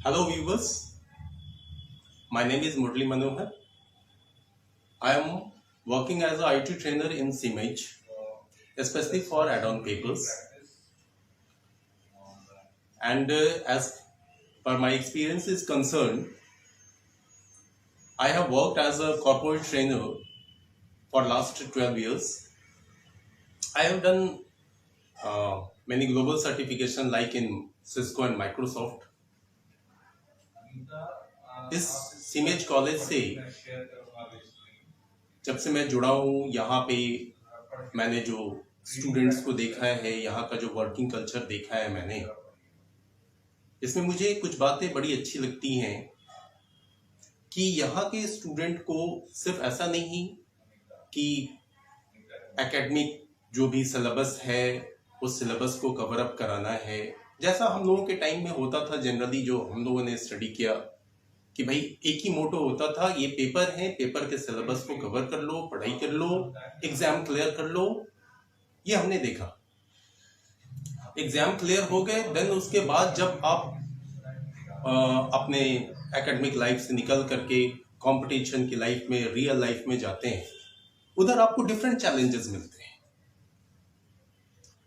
Hello viewers, my name is Murli Manohar. I am working as a IT trainer in CMH, especially for add-on papers. And as per my experience is concerned, I have worked as a corporate trainer for last 12 years. I have done many global certification like in Cisco and Microsoft. इस सीमेज college से जब से मैं जुड़ा हूँ यहाँ पे मैंने जो स्टूडेंट्स को देखा है, यहाँ का जो वर्किंग कल्चर देखा है मैंने, इसमें मुझे कुछ बातें बड़ी अच्छी लगती हैं कि यहाँ के स्टूडेंट को सिर्फ ऐसा नहीं कि एकेडमिक जो भी सिलेबस है उस सिलेबस को कवर अप कराना है, जैसा हम लोगों के टाइम में होता था जनरली, जो हम लोगों ने स्टडी किया कि भाई एक ही मोटो होता था, ये पेपर है, पेपर के सिलेबस को कवर कर लो, पढ़ाई कर लो, एग्जाम क्लियर कर लो। ये हमने देखा, एग्जाम क्लियर हो गए, देन उसके बाद जब आप अपने एकेडमिक लाइफ से निकल करके कंपटीशन की लाइफ में, रियल लाइफ में जाते हैं, उधर आपको डिफरेंट चैलेंजेस मिलते हैं।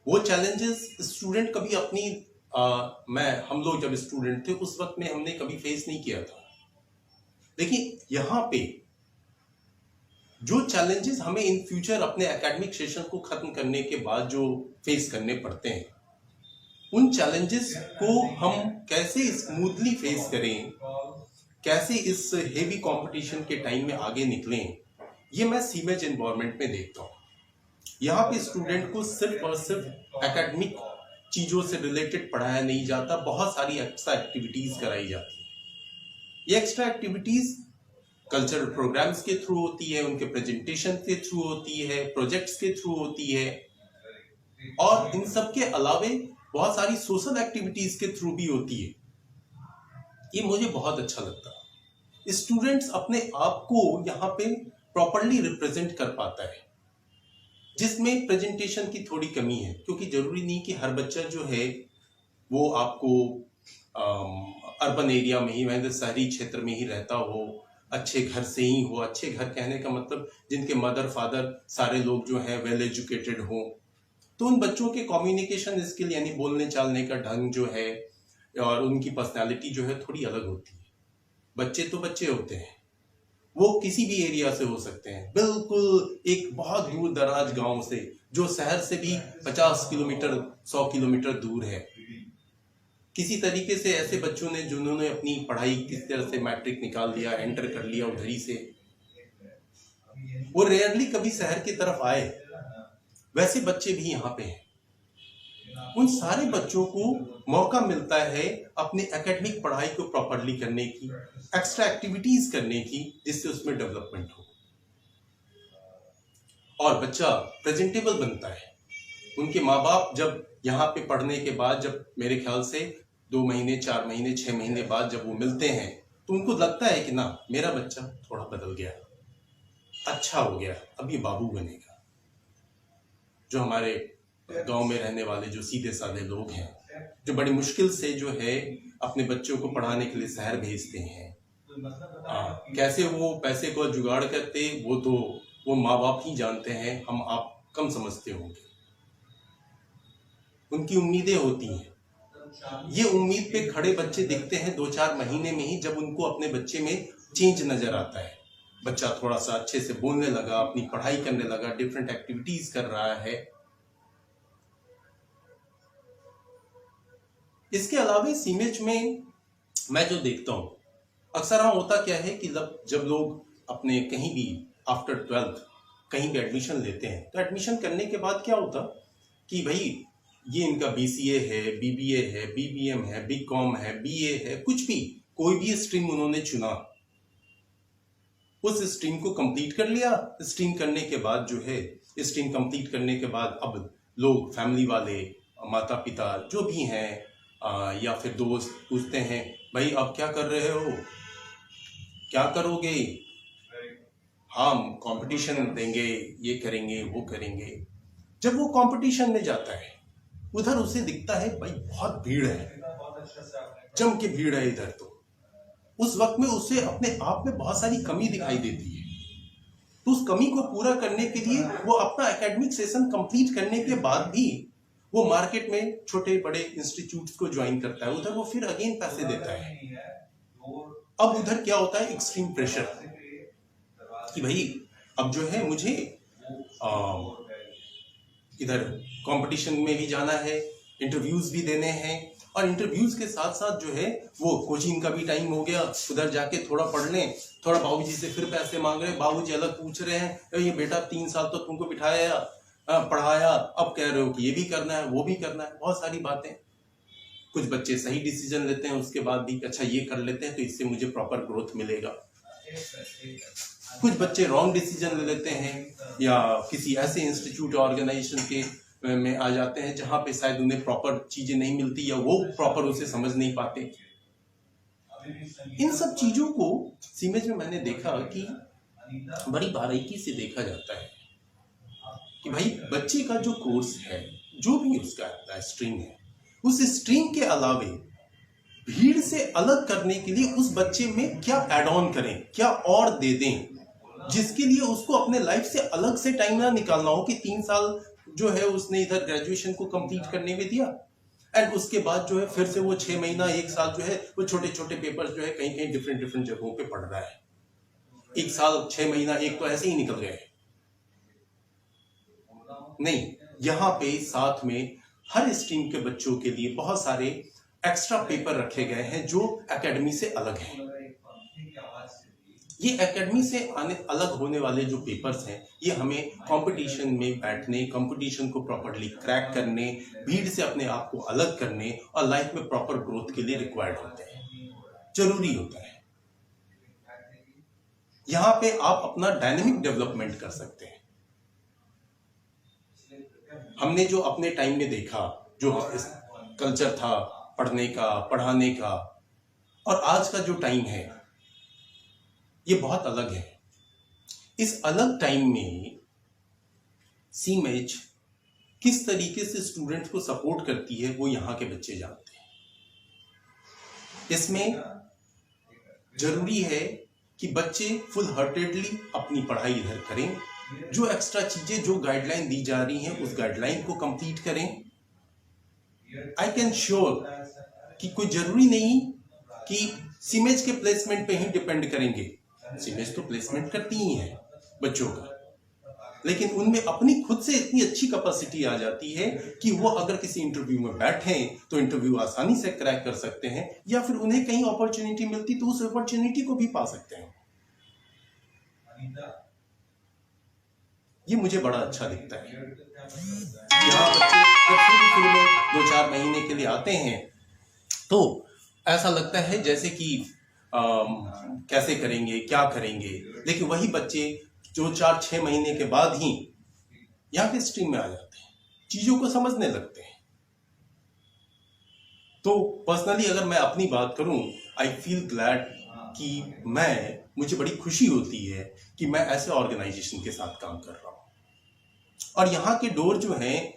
वो चैलेंजेस स्टूडेंट कभी अपनी हम लोग जब स्टूडेंट थे उस वक्त में हमने कभी फेस नहीं किया था। देखिए यहाँ पे जो चैलेंजेस हमें इन फ्यूचर अपने एकेडमिक सेशन को खत्म करने के बाद जो फेस करने पड़ते हैं, उन चैलेंजेस को हम कैसे स्मूथली फेस करें, कैसे इस हेवी कंपटीशन के टाइम में आगे निकलें, ये मैं सीमेज एनवायरनमेंट में देखता हूँ। यहाँ पे स्टूडेंट को सिर्फ और सिर्फ एकेडमिक चीजों से रिलेटेड पढ़ाया नहीं जाता, बहुत सारी एक्स्ट्रा एक्टिविटीज कराई जाती है। ये एक्स्ट्रा एक्टिविटीज कल्चरल प्रोग्राम्स के थ्रू होती है, उनके प्रेजेंटेशन के थ्रू होती है, प्रोजेक्ट्स के थ्रू होती है, और इन सब के अलावे बहुत सारी सोशल एक्टिविटीज के थ्रू भी होती है। ये मुझे बहुत अच्छा लगता है। स्टूडेंट्स अपने आप को यहाँ पे प्रॉपरली रिप्रेजेंट कर पाता है, जिसमें प्रेजेंटेशन की थोड़ी कमी है, क्योंकि जरूरी नहीं कि हर बच्चा जो है वो आपको अर्बन एरिया में ही, वैसे शहरी क्षेत्र में ही रहता हो, अच्छे घर से ही हो। अच्छे घर कहने का मतलब जिनके मदर फादर सारे लोग जो है वेल एजुकेटेड हो, तो उन बच्चों के कम्युनिकेशन स्किल यानी बोलने चालने का ढंग जो है और उनकी पर्सनालिटी जो है थोड़ी अलग होती है। बच्चे तो बच्चे होते हैं, वो किसी भी एरिया से हो सकते हैं, बिल्कुल एक बहुत दूर दराज गांव से, जो शहर से भी 50 किलोमीटर 100 किलोमीटर दूर है। किसी तरीके से ऐसे बच्चों ने जिन्होंने अपनी पढ़ाई किस तरह से मैट्रिक निकाल लिया, एंटर कर लिया उधर ही से, वो रेयरली कभी शहर की तरफ आए, वैसे बच्चे भी यहाँ पे हैं। उन सारे बच्चों को मौका मिलता है अपनी एकेडमिक पढ़ाई को प्रॉपरली करने की, एक्स्ट्रा एक्टिविटीज करने की, जिससे उसमें डेवलपमेंट हो और बच्चा प्रेजेंटेबल बनता है। उनके माँ बाप जब यहाँ पे पढ़ने के बाद, जब मेरे ख्याल से 2 महीने 4 महीने 6 महीने बाद जब वो मिलते हैं, तो उनको लगता है कि ना मेरा बच्चा थोड़ा बदल गया, अच्छा हो गया, अब ये बाबू बनेगा। जो हमारे गांव में रहने वाले जो सीधे साधे लोग हैं, जो बड़ी मुश्किल से जो है अपने बच्चों को पढ़ाने के लिए शहर भेजते हैं, कैसे वो पैसे को जुगाड़ करते, वो तो वो माँ बाप ही जानते हैं, हम आप कम समझते होंगे। उनकी उम्मीदें होती हैं, ये उम्मीद पे खड़े बच्चे दिखते हैं 2-4 महीने में ही, जब उनको अपने बच्चे में चेंज नजर आता है। बच्चा थोड़ा सा अच्छे से बोलने लगा, अपनी पढ़ाई करने लगा, डिफरेंट एक्टिविटीज कर रहा है। इसके अलावा सीमेज में मैं जो देखता हूं, अक्सर हाँ होता क्या है कि जब लोग अपने कहीं भी आफ्टर 12th कहीं भी एडमिशन लेते हैं, तो एडमिशन करने के बाद क्या होता कि भाई ये इनका BCA है, BBA है, BBM है, BCom है, BA है, कुछ भी कोई भी स्ट्रीम उन्होंने चुना, उस स्ट्रीम को कंप्लीट कर लिया। स्ट्रीम करने के बाद जो है, स्ट्रीम कंप्लीट करने के बाद अब लोग, फैमिली वाले, माता पिता जो भी हैं या फिर दोस्त पूछते हैं, भाई अब क्या कर रहे हो, क्या करोगे? हम कंपटीशन देंगे, ये करेंगे, वो करेंगे। जब वो कंपटीशन में जाता है, उधर उसे दिखता है भाई बहुत भीड़ है, जम के भीड़ है इधर, तो उस वक्त में उसे अपने आप में बहुत सारी कमी दिखाई देती है। तो उस कमी को पूरा करने के लिए वो अपना एकेडमिक सेशन कंप्लीट करने के बाद भी वो मार्केट में छोटे बड़े इंस्टीट्यूट्स को ज्वाइन करता है, उधर वो फिर अगेन पैसे देता है। अब उधर क्या होता है, एक्सट्रीम प्रेशर कि भाई अब जो है मुझे इधर कंपटीशन में भी जाना है, इंटरव्यूज भी देने हैं, और इंटरव्यूज के साथ साथ जो है वो कोचिंग का भी टाइम हो गया, उधर जाके थोड़ा पढ़ लें, थोड़ा बाबूजी से फिर पैसे मांग रहे हैं, बाबूजी अलग पूछ रहे हैं, ये बेटा 3 साल तो तुमको बिठाया पढ़ाया, अब कह रहे हो कि ये भी करना है वो भी करना है, बहुत सारी बातें। कुछ बच्चे सही डिसीजन लेते हैं, उसके बाद भी अच्छा ये कर लेते हैं तो इससे मुझे प्रॉपर ग्रोथ मिलेगा। कुछ बच्चे रॉन्ग डिसीजन ले लेते हैं या किसी ऐसे इंस्टीट्यूट ऑर्गेनाइजेशन के में आ जाते हैं जहां पे शायद उन्हें प्रॉपर चीजें नहीं मिलती या वो प्रॉपर उसे समझ नहीं पाते। इन सब चीजों को सीमेज में मैंने देखा कि बड़ी बारीकी से देखा जाता है कि भाई बच्चे का जो कोर्स है, जो भी उसका स्ट्रीम है, उस स्ट्रीम के अलावे भीड़ से अलग करने के लिए उस बच्चे में क्या एड ऑन करें, क्या और दे दें, जिसके लिए उसको अपने लाइफ से अलग से टाइम ना निकालना हो कि 3 साल जो है उसने इधर ग्रेजुएशन को कंप्लीट करने में दिया एंड उसके बाद जो है फिर से वो 6 महीना 1 साल जो है वो छोटे छोटे पेपर्स जो है कहीं कहीं डिफरेंट जगहों पे पढ़ रहा है। 1 साल 6 महीना एक तो ऐसे ही निकल गए। नहीं, यहाँ पे साथ में हर स्ट्रीम के बच्चों के लिए बहुत सारे एक्स्ट्रा पेपर रखे गए हैं जो एकेडमी से अलग हैं। ये एकेडमी से अलग होने वाले जो पेपर्स हैं, ये हमें कंपटीशन में बैठने, कंपटीशन को प्रॉपर्ली क्रैक करने, भीड़ से अपने आप को अलग करने और लाइफ में प्रॉपर ग्रोथ के लिए रिक्वायर्ड होते हैं, जरूरी होता है। यहाँ पे आप अपना डायनेमिक डेवलपमेंट कर सकते हैं। हमने जो अपने टाइम में देखा, जो कल्चर था पढ़ने का, पढ़ाने का, और आज का जो टाइम है ये बहुत अलग है। इस अलग टाइम में सीमेज किस तरीके से स्टूडेंट्स को सपोर्ट करती है वो यहाँ के बच्चे जानते हैं। इसमें जरूरी है कि बच्चे फुल हार्टेडली अपनी पढ़ाई इधर करें, जो एक्स्ट्रा चीजें जो गाइडलाइन दी जा रही हैं उस गाइडलाइन को कंप्लीट करें। आई कैन श्योर कि कोई जरूरी नहीं कि सीमेज के प्लेसमेंट पे ही डिपेंड करेंगे। सीमेज तो प्लेसमेंट करती ही है बच्चों का, लेकिन उनमें अपनी खुद से इतनी अच्छी कैपेसिटी आ जाती है कि वो अगर किसी इंटरव्यू में बैठे तो इंटरव्यू आसानी से क्रैक कर सकते हैं, या फिर उन्हें कहीं अपॉर्चुनिटी मिलती तो उस अपॉर्चुनिटी को भी पा सकते हैं। ये मुझे बड़ा अच्छा दिखता है। यहाँ बच्चे जब शुरू में 2-4 महीने के लिए आते हैं तो ऐसा लगता है जैसे कि कैसे करेंगे, क्या करेंगे, लेकिन वही बच्चे जो 4-6 महीने के बाद ही यहाँ के स्ट्रीम में आ जाते हैं, चीजों को समझने लगते हैं। तो पर्सनली अगर मैं अपनी बात करूं, आई फील ग्लैड कि मुझे बड़ी खुशी होती है कि मैं ऐसे ऑर्गेनाइजेशन के साथ काम कर रहा हूं। और यहाँ के डोर जो हैं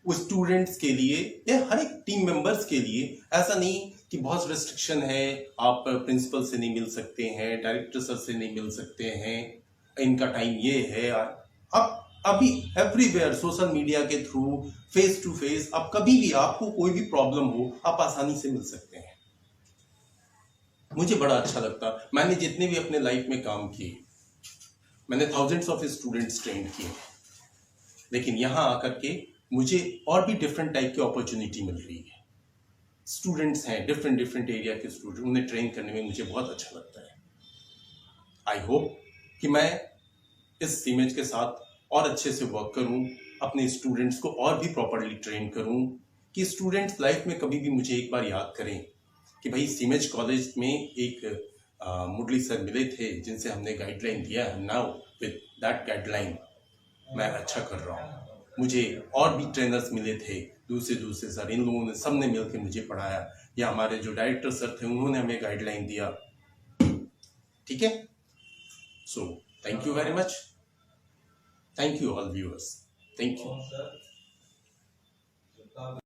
वो स्टूडेंट्स के लिए या हर एक टीम मेंबर्स के लिए, ऐसा नहीं कि बहुत रेस्ट्रिक्शन है, आप प्रिंसिपल से नहीं मिल सकते हैं, डायरेक्टर सर से नहीं मिल सकते हैं, इनका टाइम ये है। अब अभी एवरीवेयर सोशल मीडिया के थ्रू, फेस टू फेस, अब कभी भी आपको कोई भी प्रॉब्लम हो आप आसानी से मिल सकते हैं। मुझे बड़ा अच्छा लगता, मैंने जितने भी अपने लाइफ में काम किए, मैंने थाउजेंड्स ऑफ स्टूडेंट्स ट्रेन किए, लेकिन यहाँ आकर के मुझे और भी डिफरेंट टाइप की अपॉर्चुनिटी मिल रही है। स्टूडेंट्स हैं डिफरेंट एरिया के स्टूडेंट, उन्हें ट्रेन करने में मुझे बहुत अच्छा लगता है। आई होप कि मैं इस सीमेज के साथ और अच्छे से वर्क करूं, अपने स्टूडेंट्स को और भी प्रॉपर्ली ट्रेन करूं, कि स्टूडेंट्स लाइफ में कभी भी मुझे एक बार याद करें कि भाई सीमेज कॉलेज में एक मुरली सर मिले थे जिनसे हमने गाइडलाइन दिया है, नाउ विद दैट गाइडलाइन मैं अच्छा कर रहा हूँ। मुझे और भी ट्रेनर्स मिले थे दूसरे सर, इन लोगों ने सबने मिलकर मुझे पढ़ाया, या हमारे जो डायरेक्टर सर थे उन्होंने हमें गाइडलाइन दिया। ठीक है, so thank you very much, thank you all viewers, thank you.